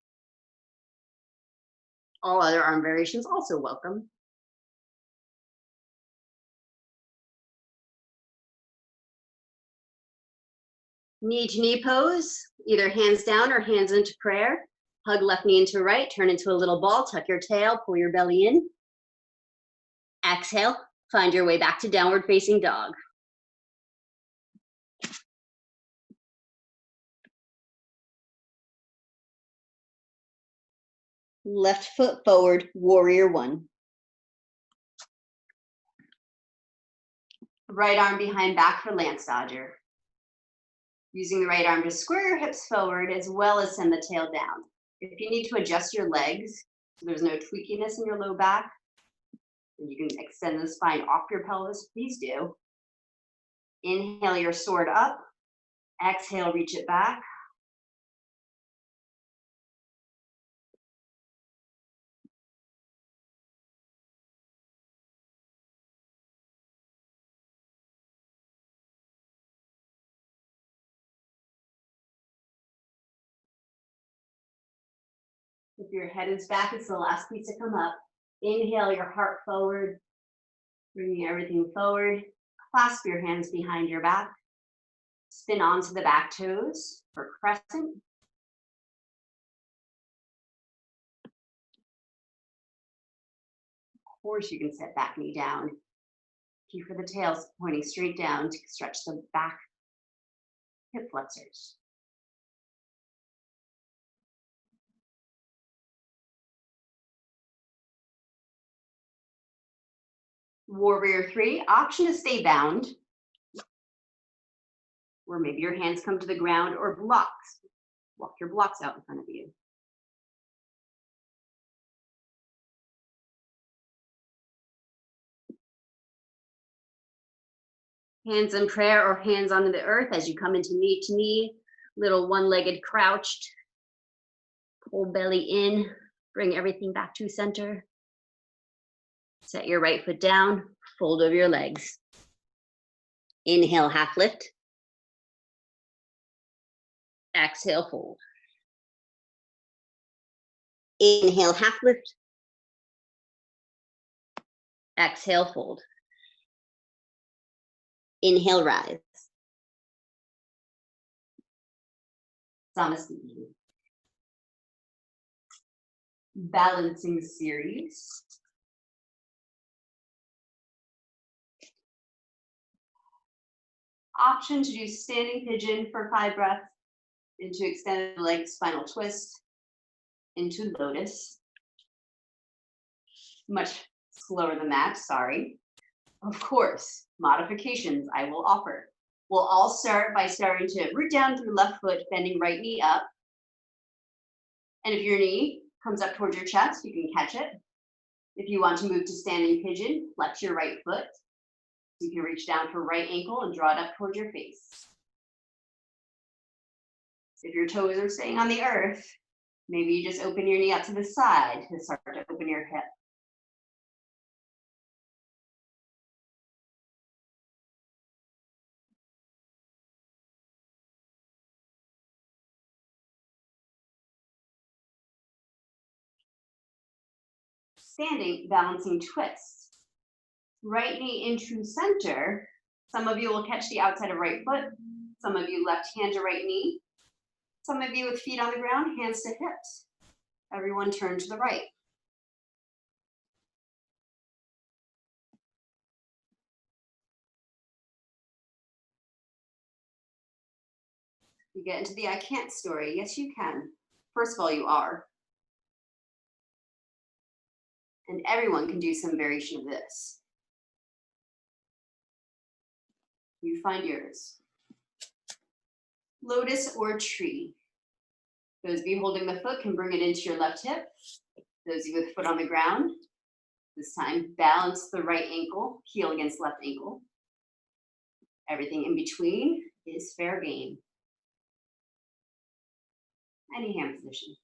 All other arm variations also welcome. Knee to knee pose, either hands down or hands into prayer. Hug left knee into right, turn into a little ball, tuck your tail, pull your belly in. Exhale, find your way back to downward facing dog. Left foot forward, warrior one. Right arm behind back for lance dodger. Using the right arm to square your hips forward as well as send the tail down. If you need to adjust your legs so there's no tweakiness in your low back, and you can extend the spine off your pelvis, please do. Inhale your sword up. Exhale, reach it back. If your head is back, it's the last piece to come up. Inhale your heart forward, bringing everything forward. Clasp your hands behind your back. Spin onto the back toes for crescent. Of course, you can set back knee down. Key for the tails pointing straight down to stretch the back hip flexors. Warrior three, option to stay bound, or maybe your hands come to the ground or blocks. Walk your blocks out in front of you. Hands in prayer or hands onto the earth as you come into knee to knee, little one-legged crouched. Pull belly in, bring everything back to center. Set your right foot down, fold over your legs. Inhale, half lift. Exhale, fold. Inhale, half lift. Exhale, fold. Inhale, rise. Samasthiti. Balancing series. Option to do standing pigeon for 5 breaths, into extended leg spinal twist, into lotus. Much slower than that, sorry. Of course, modifications I will offer. We'll all start by starting to root down through left foot, bending right knee up. And if your knee comes up towards your chest, you can catch it. If you want to move to standing pigeon, flex your right foot. You can reach down for right ankle and draw it up towards your face. If your toes are staying on the earth, maybe you just open your knee up to the side to start to open your hip. Standing balancing twist. Right knee into center. Some of you will catch the outside of right foot. Some of you left hand to right knee. Some of you with feet on the ground, hands to hips. Everyone turn to the right. You get into the I can't story. Yes, you can. First of all, you are. And everyone can do some variation of this. You find yours. Lotus or tree. Those of you holding the foot can bring it into your left hip. Those of you with foot on the ground, this time balance the right ankle, heel against left ankle. Everything in between is fair game. Any hand position.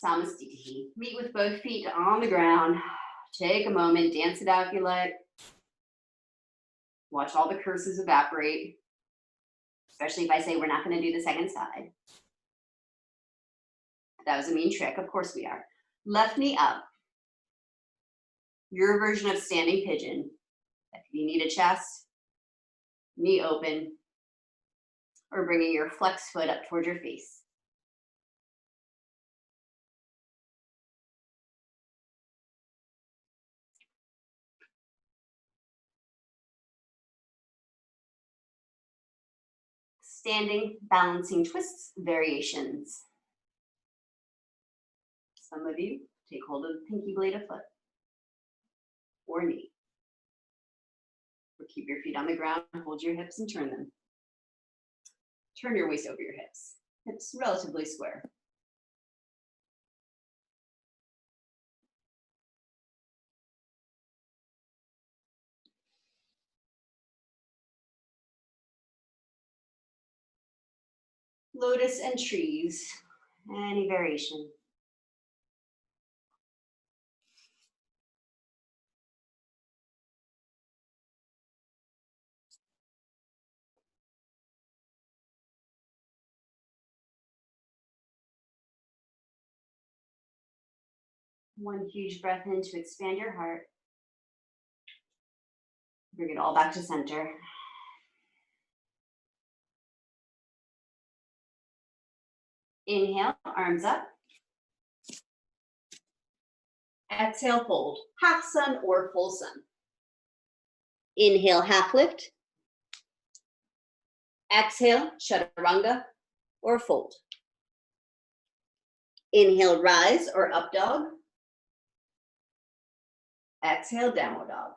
Samastitihi. Meet with both feet on the ground. Take a moment, dance it out if you like. Watch all the curses evaporate, especially if I say we're not going to do the second side. That was a mean trick. Of course we are. Left knee up. Your version of standing pigeon. If you need a chest, knee open, or bringing your flex foot up towards your face. Standing, balancing twists, variations. Some of you take hold of the pinky blade of foot or knee. Or keep your feet on the ground, hold your hips and turn them. Turn your waist over your hips. Hips relatively square. Lotus and trees, any variation. One huge breath in to expand your heart. Bring it all back to center. Inhale, arms up. Exhale, fold. Half sun or full sun. Inhale, half lift. Exhale, chaturanga or fold. Inhale, rise or up dog. Exhale, downward dog.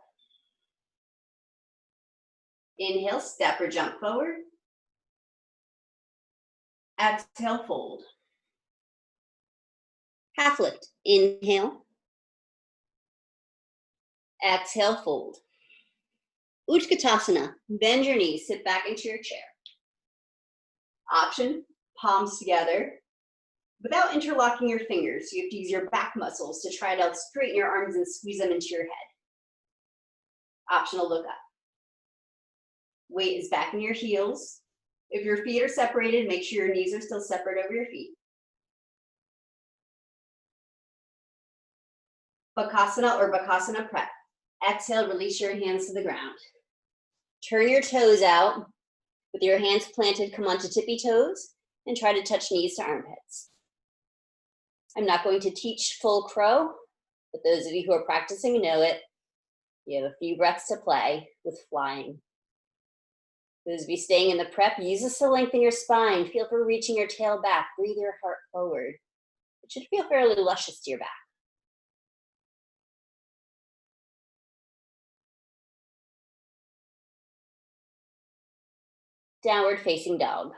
Inhale, step or jump forward. Exhale, fold. Half lift. Inhale. Exhale, fold. Utkatasana. Bend your knees, sit back into your chair. Option, palms together. Without interlocking your fingers, you have to use your back muscles to try to straighten your arms and squeeze them into your head. Optional, look up. Weight is back in your heels. If your feet are separated, make sure your knees are still separate over your feet. Bakasana or Bakasana prep. Exhale, release your hands to the ground. Turn your toes out. With your hands planted, come onto tippy toes and try to touch knees to armpits. I'm not going to teach full crow, but those of you who are practicing know it. You have a few breaths to play with flying. Those of you staying in the prep, use this to lengthen your spine. Feel for reaching your tail back. Breathe your heart forward. It should feel fairly luscious to your back. Downward facing dog.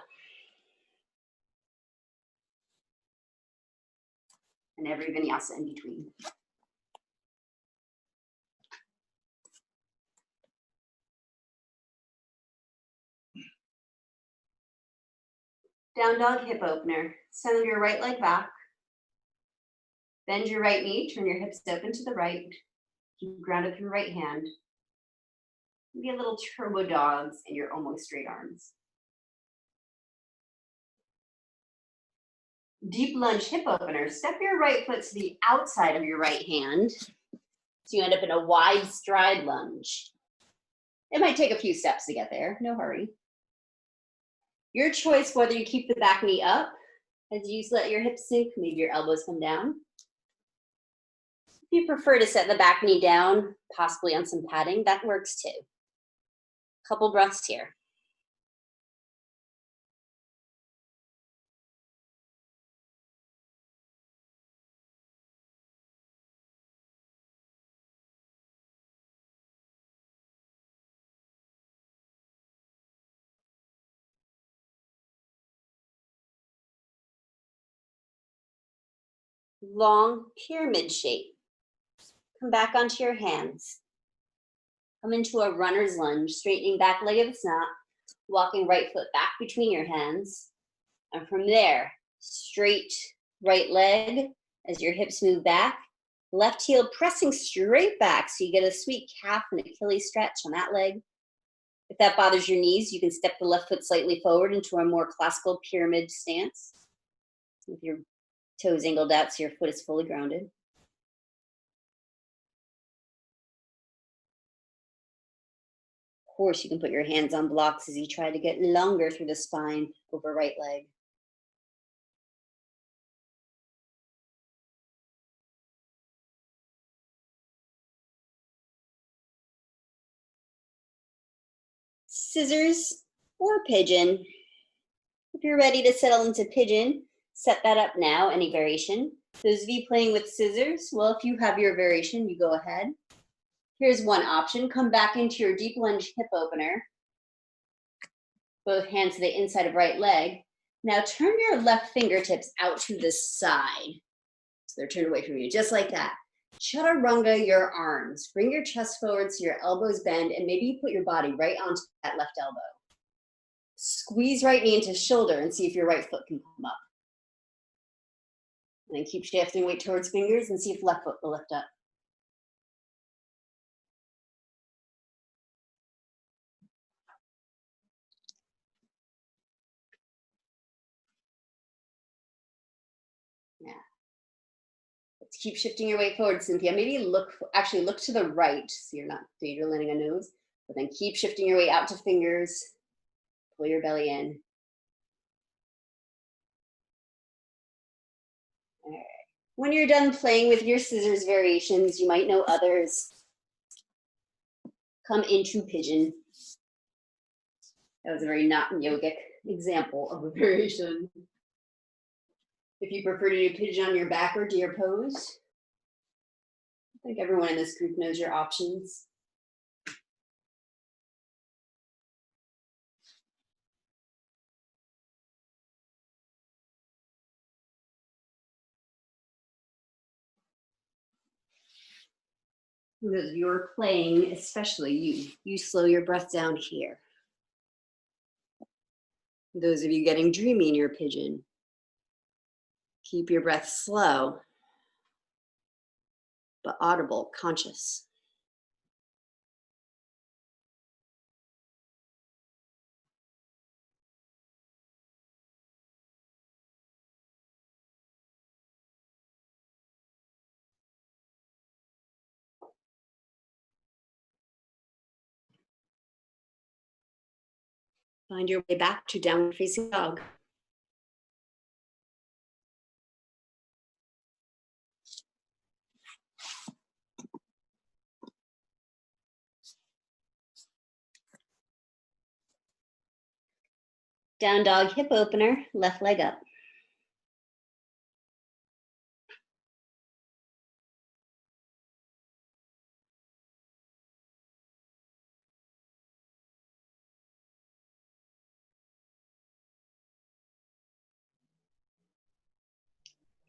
And every vinyasa in between. Down dog hip opener. Send your right leg back. Bend your right knee, turn your hips open to the right. Keep grounded through right hand. Be a little turbo dogs in your almost straight arms. Deep lunge hip opener. Step your right foot to the outside of your right hand. So you end up in a wide stride lunge. It might take a few steps to get there, no hurry. Your choice whether you keep the back knee up As you let your hips sink, maybe your elbows come down. If you prefer to set the back knee down, possibly on some padding, that works too. Couple breaths here. Long pyramid shape. Come back onto your hands. Come into a runner's lunge, straightening back leg of the snot, walking right foot back between your hands. And from there, straight right leg as your hips move back. Left heel pressing straight back so you get a sweet calf and Achilles stretch on that leg. If that bothers your knees, you can step the left foot slightly forward into a more classical pyramid stance with your toes angled out so your foot is fully grounded. Of course, you can put your hands on blocks as you try to get longer through the spine over right leg. Scissors or pigeon. If you're ready to settle into pigeon, set that up now, any variation. Those of you playing with scissors, well, if you have your variation, you go ahead. Here's one option. Come back into your deep lunge hip opener. Both hands to the inside of right leg. Now turn your left fingertips out to the side. So they're turned away from you, just like that. Chaturanga your arms. Bring your chest forward so your elbows bend, and maybe you put your body right onto that left elbow. Squeeze right knee into shoulder and see if your right foot can come up. And then keep shifting weight towards fingers and see if left foot will lift up. Yeah. Let's keep shifting your weight forward, Cynthia. Maybe look to the right so you're not danger landing on nose, but then keep shifting your weight out to fingers. Pull your belly in. All right. When you're done playing with your scissors variations, you might know others. Come into pigeon. That was a very not yogic example of a variation. If you prefer to do pigeon on your back or deer pose, I think everyone in this group knows your options. Those of you who are playing, especially you slow your breath down here. Those of you getting dreamy in your pigeon, keep your breath slow, but audible, conscious. Find your way back to downward facing dog. Down dog hip opener, left leg up.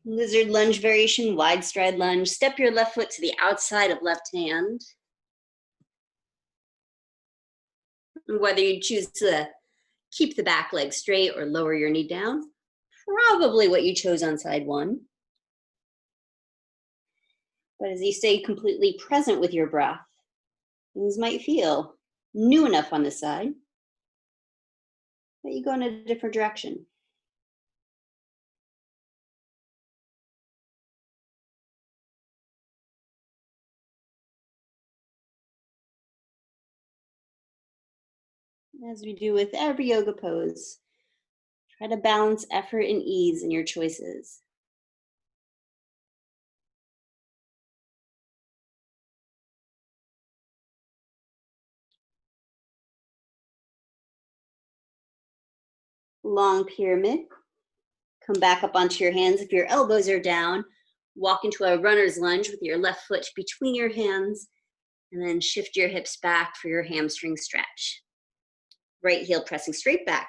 Lizard lunge variation, wide stride lunge. Step your left foot to the outside of left hand. Whether you choose to keep the back leg straight or lower your knee down, probably what you chose on side one. But as you stay completely present with your breath, things might feel new enough on this side that you go in a different direction. As we do with every yoga pose, Try to balance effort and ease in your choices. Long pyramid. Come back up onto your hands. If your elbows are down, walk into a runner's lunge with your left foot between your hands, and then shift your hips back for your hamstring stretch. Right heel pressing straight back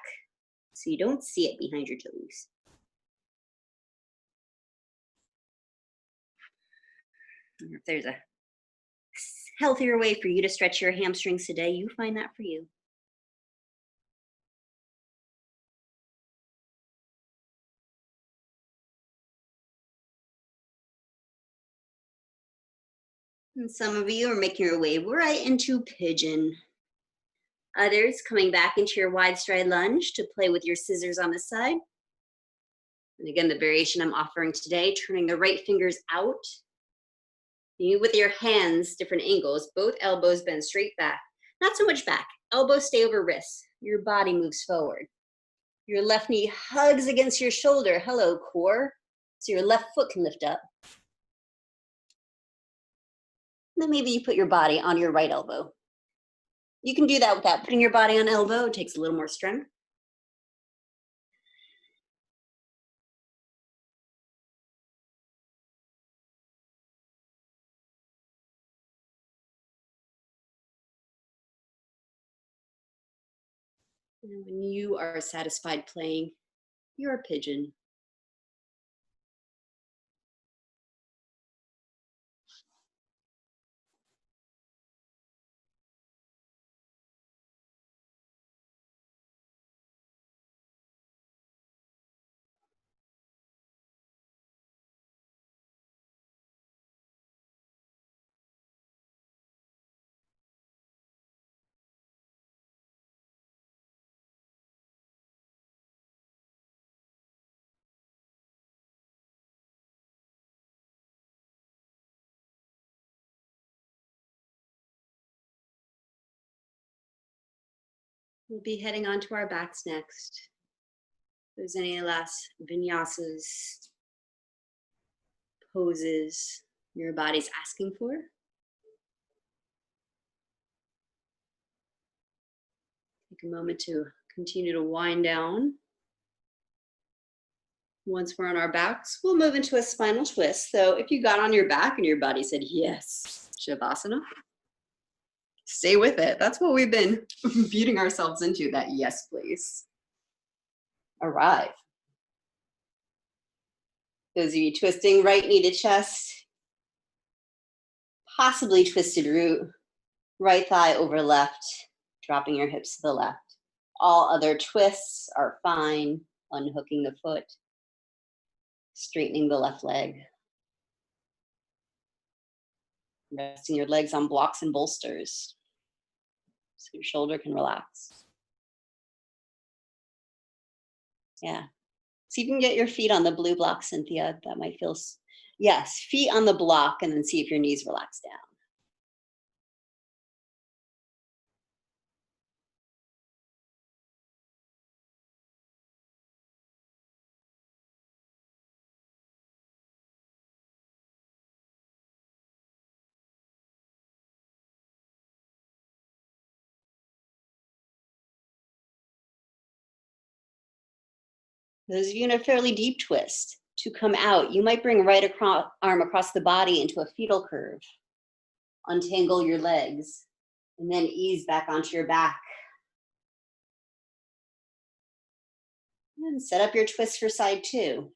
so you don't see it behind your toes. If there's a healthier way for you to stretch your hamstrings today, you find that for you. And some of you are making your way right into pigeon. Others coming back into your wide stride lunge to play with your scissors on the side. And again, the variation I'm offering today, turning the right fingers out. You with your hands, different angles, both elbows bend straight back. Not so much back. Elbows stay over wrists. Your body moves forward. Your left knee hugs against your shoulder. Hello, core. So your left foot can lift up. Then maybe you put your body on your right elbow. You can do that without putting your body on elbow. It takes a little more strength. And when you are satisfied playing, you're a pigeon. We'll be heading onto our backs next. If there's any last vinyasas, poses your body's asking for, take a moment to continue to wind down. Once we're on our backs, we'll move into a spinal twist. So if you got on your back and your body said, yes, Shavasana, stay with it. That's what we've been beating ourselves into, that yes, please. Arrive. Those of you twisting right knee to chest, possibly twisted root, right thigh over left, dropping your hips to the left. All other twists are fine. Unhooking the foot, straightening the left leg. Resting your legs on blocks and bolsters so your shoulder can relax. Yeah. See if you can get your feet on the blue block, Cynthia. That might feel, yes, feet on the block, and then see if your knees relax down. Those of you in a fairly deep twist, to come out, you might bring right arm across the body into a fetal curve. Untangle your legs, and then ease back onto your back. And set up your twist for side two.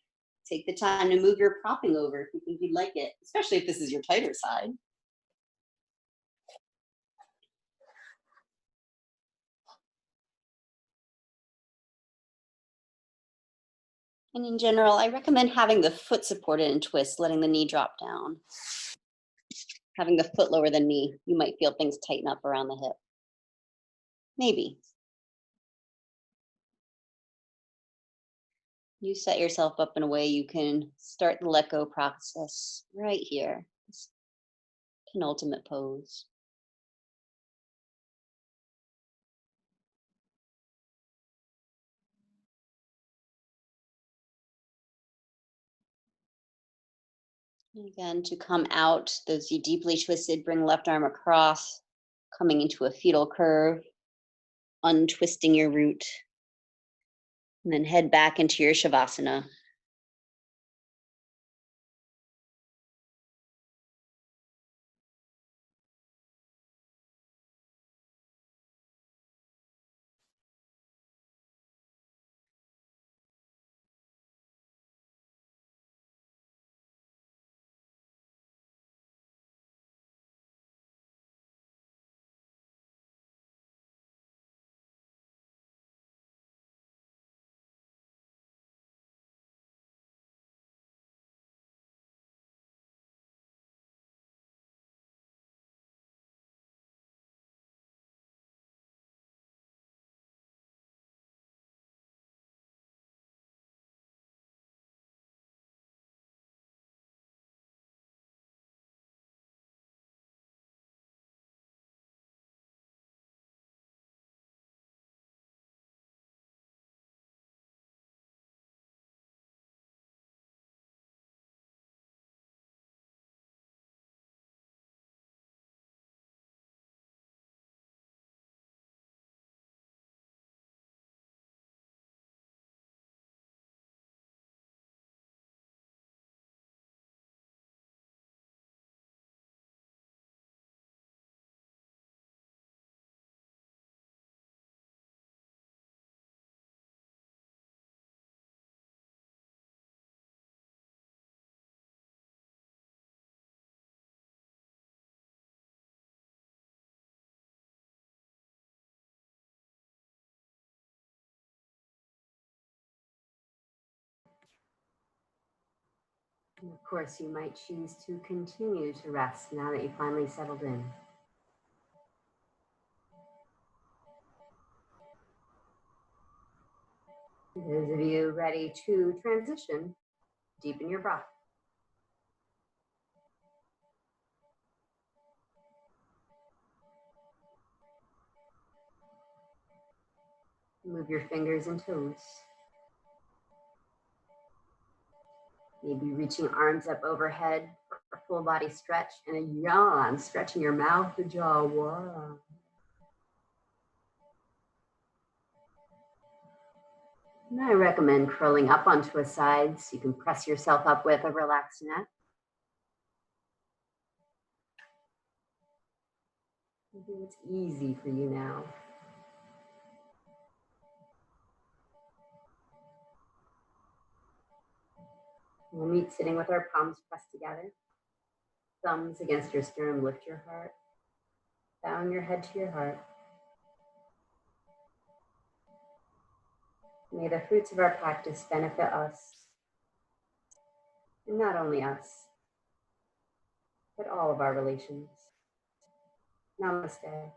Take the time to move your propping over if you think you'd like it, especially if this is your tighter side. And in general, I recommend having the foot supported in twist, letting the knee drop down. Having the foot lower than knee, you might feel things tighten up around the hip. Maybe. You set yourself up in a way you can start the let go process right here, this penultimate pose. Again, to come out, those you deeply twisted, bring left arm across, coming into a fetal curve, untwisting your root, and then head back into your Shavasana. And of course, you might choose to continue to rest now that you finally settled in. Those of you ready to transition, deepen your breath. Move your fingers and toes. Maybe reaching arms up overhead for a full body stretch and a yawn, stretching your mouth, the jaw. Wow. And I recommend curling up onto a side so you can press yourself up with a relaxed neck. Maybe it's easy for you now. We'll meet sitting with our palms pressed together. Thumbs against your sternum, lift your heart. Bowing your head to your heart. May the fruits of our practice benefit us, and not only us, but all of our relations. Namaste.